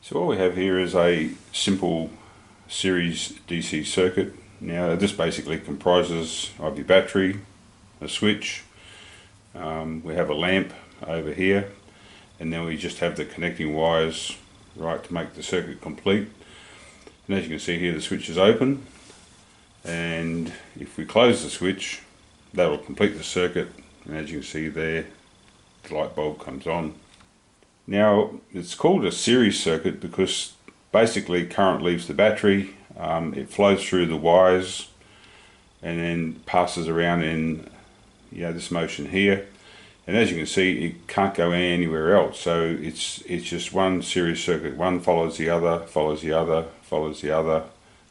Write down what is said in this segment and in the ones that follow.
So what we have here is a simple series DC circuit. Now this basically comprises of your battery, a switch, we have a lamp over here, and then we just have the connecting wires right to make the circuit complete. And as you can see here, the switch is open, and if we close the switch, that will complete the circuit, and as you can see there, the light bulb comes on. Now it's called a series circuit because basically current leaves the battery, it flows through the wires and then passes around in this motion here, and as you can see it can't go anywhere else, so it's just one series circuit. One follows the other, follows the other, follows the other,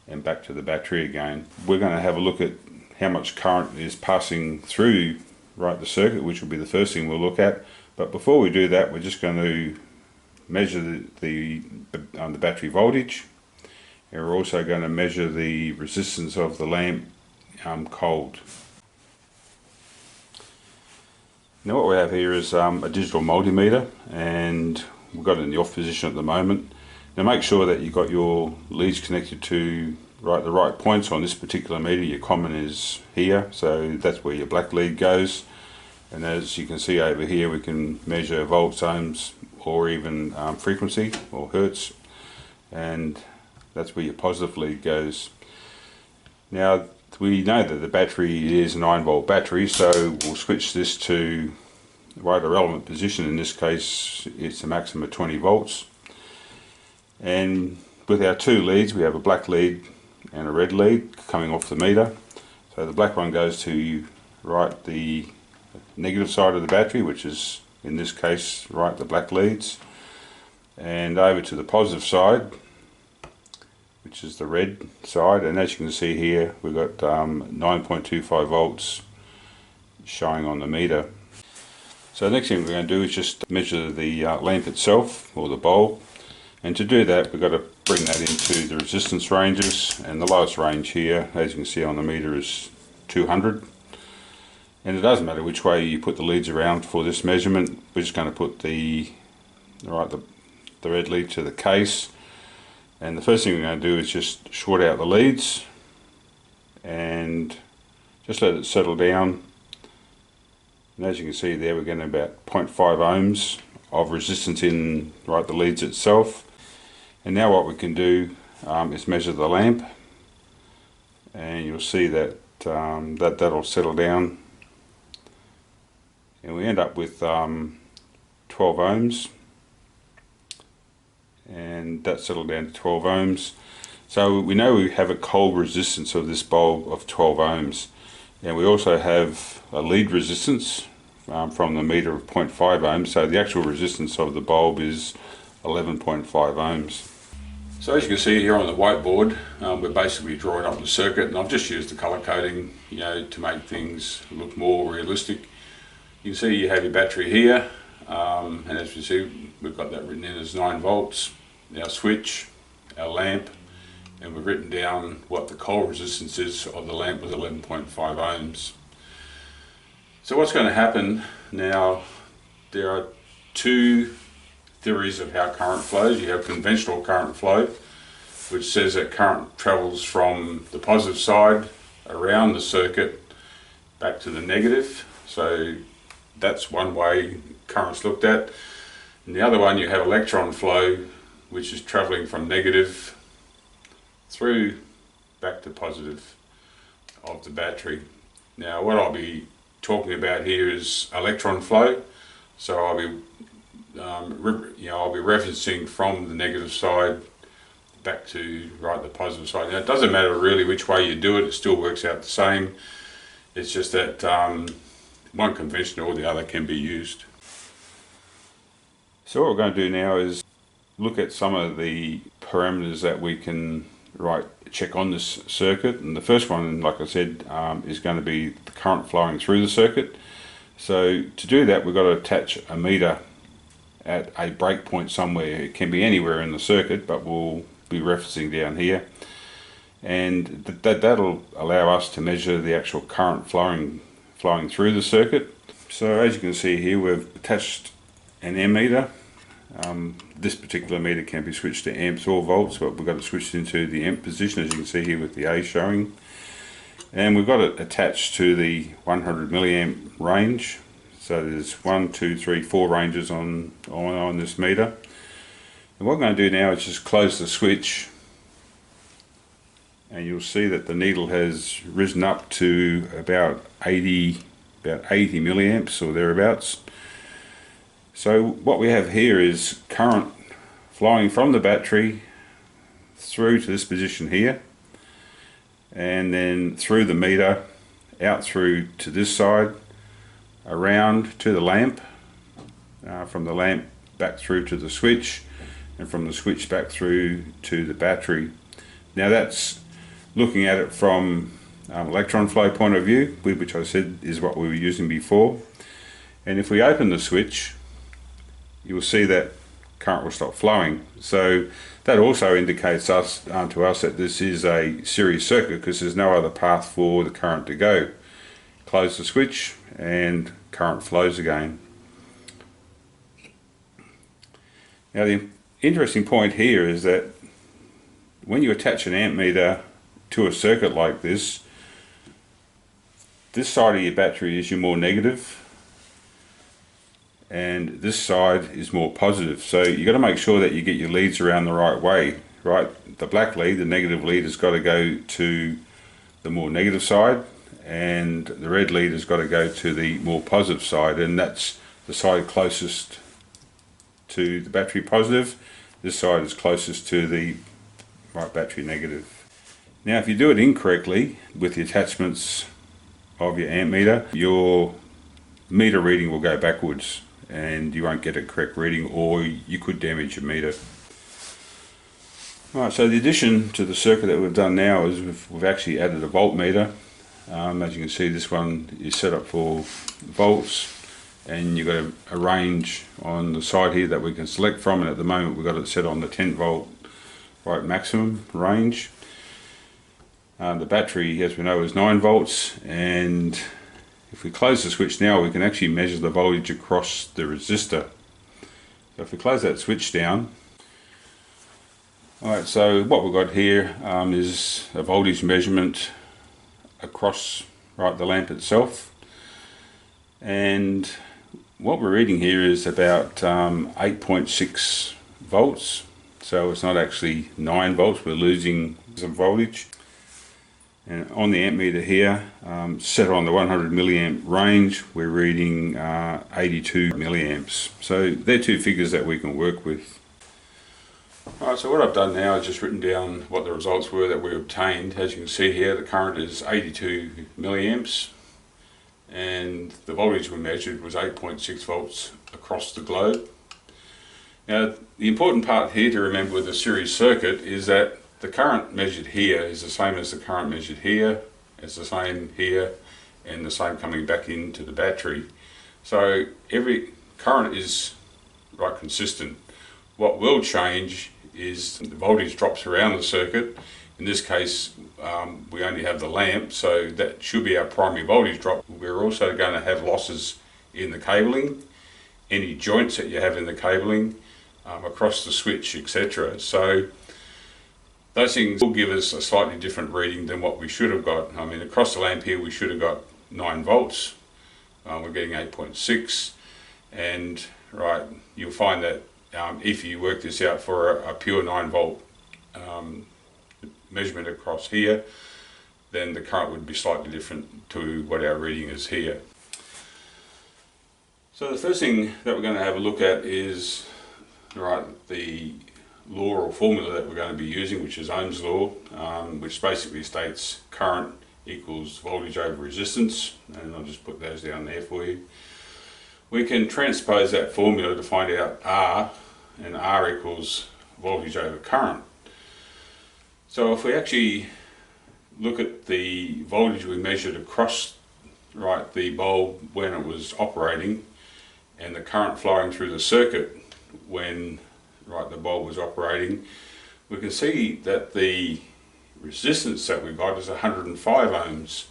and back to the battery again. We're going to have a look at how much current is passing through the circuit, which will be the first thing we'll look at. But before we do that, we're just going to measure the battery voltage, and we're also going to measure the resistance of the lamp cold. Now what we have here is a digital multimeter, and we've got it in the off position at the moment. Now make sure that you've got your leads connected to the right points on this particular meter. Your common is here, so that's where your black lead goes. And as you can see over here, we can measure volts, ohms, or even frequency or hertz, and that's where your positive lead goes. Now we know that the battery is a 9-volt battery, so we'll switch this to the relevant position. In this case it's a maximum of 20 volts, and with our two leads we have a black lead and a red lead coming off the meter. So the black one goes to the negative side of the battery, which is in this case the black leads, and over to the positive side, which is the red side. And as you can see here, we've got 9.25 volts showing on the meter. So the next thing we're going to do is just measure the lamp itself, or the bulb, and to do that we've got to bring that into the resistance ranges, and the lowest range here, as you can see on the meter, is 200. And it doesn't matter which way you put the leads around for this measurement. We're just going to put the red lead to the case, and the first thing we're going to do is just short out the leads and just let it settle down. And as you can see there, we're getting about 0.5 ohms of resistance in the leads itself. And now what we can do is measure the lamp, and you'll see that that'll settle down, and we end up with 12 ohms, and that settled down to 12 ohms. So we know we have a cold resistance of this bulb of 12 ohms, and we also have a lead resistance from the meter of 0.5 ohms, so the actual resistance of the bulb is 11.5 ohms. So as you can see here on the whiteboard, we're basically drawing up the circuit, and I've just used the colour coding to make things look more realistic. You can see you have your battery here, and as you see we've got that written in as 9 volts, our switch, our lamp, and we've written down what the cold resistance is of the lamp with 11.5 ohms. So what's going to happen now, there are two theories of how current flows. You have conventional current flow, which says that current travels from the positive side around the circuit back to the negative. So that's one way current's looked at. And the other one, you have electron flow, which is traveling from negative through back to positive of the battery. Now what I'll be talking about here is electron flow, so I'll be referencing from the negative side back to the positive side. Now it doesn't matter really which way you do it, it still works out the same. It's just that one conventional or the other can be used. So what we're going to do now is look at some of the parameters that we can check on this circuit. And the first one, like I said, is going to be the current flowing through the circuit. So to do that, we've got to attach a meter at a breakpoint somewhere. It can be anywhere in the circuit, but we'll be referencing down here, and that'll allow us to measure the actual current flowing through the circuit. So as you can see here, we've attached an ammeter This particular meter can be switched to amps or volts, but we've got it switched into the amp position, as you can see here with the A showing. And we've got it attached to the 100 milliamp range. So there's 1, 2, 3, 4 ranges on this meter. And what I'm going to do now is just close the switch, and you'll see that the needle has risen up to about 80 milliamps or thereabouts. So what we have here is current flowing from the battery through to this position here, and then through the meter out through to this side, around to the lamp, from the lamp back through to the switch, and from the switch back through to the battery. Now that's looking at it from electron flow point of view, which I said is what we were using before. And if we open the switch, you will see that current will stop flowing. So that also indicates to us that this is a series circuit, because there's no other path for the current to go. Close the switch and current flows again. Now the interesting point here is that when you attach an amp meter to a circuit like this side of your battery is your more negative, and this side is more positive. So you've got to make sure that you get your leads around the right way, right? The black lead, the negative lead, has got to go to the more negative side, and the red lead has got to go to the more positive side, and that's the side closest to the battery positive. This side is closest to the right battery negative. Now if you do it incorrectly with the attachments of your amp meter, your meter reading will go backwards and you won't get a correct reading, or you could damage your meter. Alright, so the addition to the circuit that we've done now is we've actually added a voltmeter. As you can see, this one is set up for volts, and you've got a range on the side here that we can select from, and at the moment we've got it set on the 10 volt right maximum range. The battery, as we know, is 9 volts, and if we close the switch now, we can actually measure the voltage across the resistor. So if we close that switch down, alright, so what we've got here is a voltage measurement across the lamp itself, and what we're reading here is about 8.6 volts. So it's not actually 9 volts, we're losing some voltage. And on the amp meter here, set on the 100 milliamp range, we're reading 82 milliamps. So they're two figures that we can work with. Alright, so what I've done now is just written down what the results were that we obtained. As you can see here, the current is 82 milliamps, and the voltage we measured was 8.6 volts across the globe. Now, the important part here to remember with the series circuit is that the current measured here is the same as the current measured here, it's the same here, and the same coming back into the battery. So every current is consistent. What will change is the voltage drops around the circuit. In this case, we only have the lamp, so that should be our primary voltage drop. We're also going to have losses in the cabling, any joints that you have in the cabling, across the switch, etc. So those things will give us a slightly different reading than what we should have got. I mean, across the lamp here we should have got 9 volts. We're getting 8.6, and you'll find that if you work this out for a pure 9 volt measurement across here, then the current would be slightly different to what our reading is here. So the first thing that we're going to have a look at is the law or formula that we're going to be using, which is Ohm's law, which basically states current equals voltage over resistance, and I'll just put those down there for you. We can transpose that formula to find out R, and R equals voltage over current. So if we actually look at the voltage we measured across the bulb when it was operating, and the current flowing through the circuit when the bulb was operating, we can see that the resistance that we got is 105 ohms,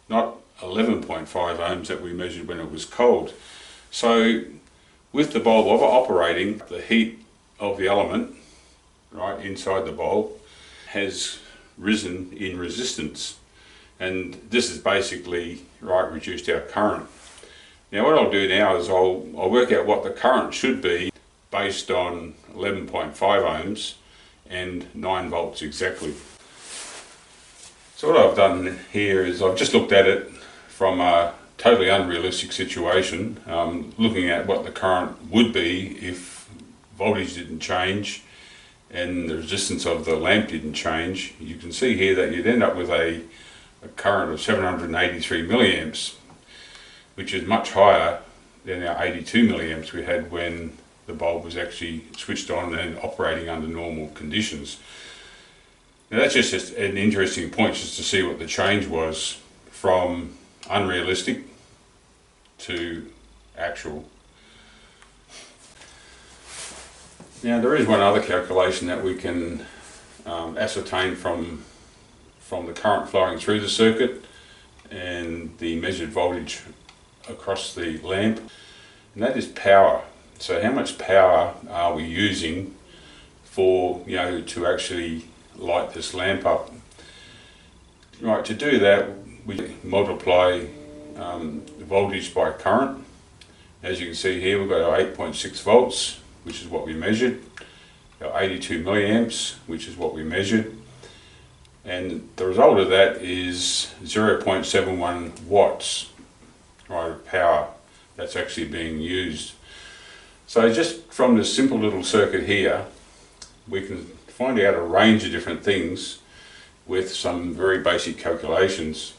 not 11.5 ohms that we measured when it was cold. So With the bulb operating, the heat of the element right inside the bulb has risen in resistance, and this has basically reduced our current. Now what I'll do now is I'll work out what the current should be based on 11.5 ohms and 9 volts exactly. So what I've done here is I've just looked at it from a totally unrealistic situation, looking at what the current would be if voltage didn't change and the resistance of the lamp didn't change. You can see here that you'd end up with a current of 783 milliamps, which is much higher than our 82 milliamps we had when the bulb was actually switched on and operating under normal conditions. Now that's just an interesting point, just to see what the change was from unrealistic to actual. Now there is one other calculation that we can ascertain from the current flowing through the circuit and the measured voltage across the lamp, and that is power. So how much power are we using for to actually light this lamp up? Right, to do that we multiply the voltage by current. As you can see here, we've got our 8.6 volts, which is what we measured, our 82 milliamps, which is what we measured, and the result of that is 0.71 watts of power that's actually being used. So just from this simple little circuit here, we can find out a range of different things with some very basic calculations.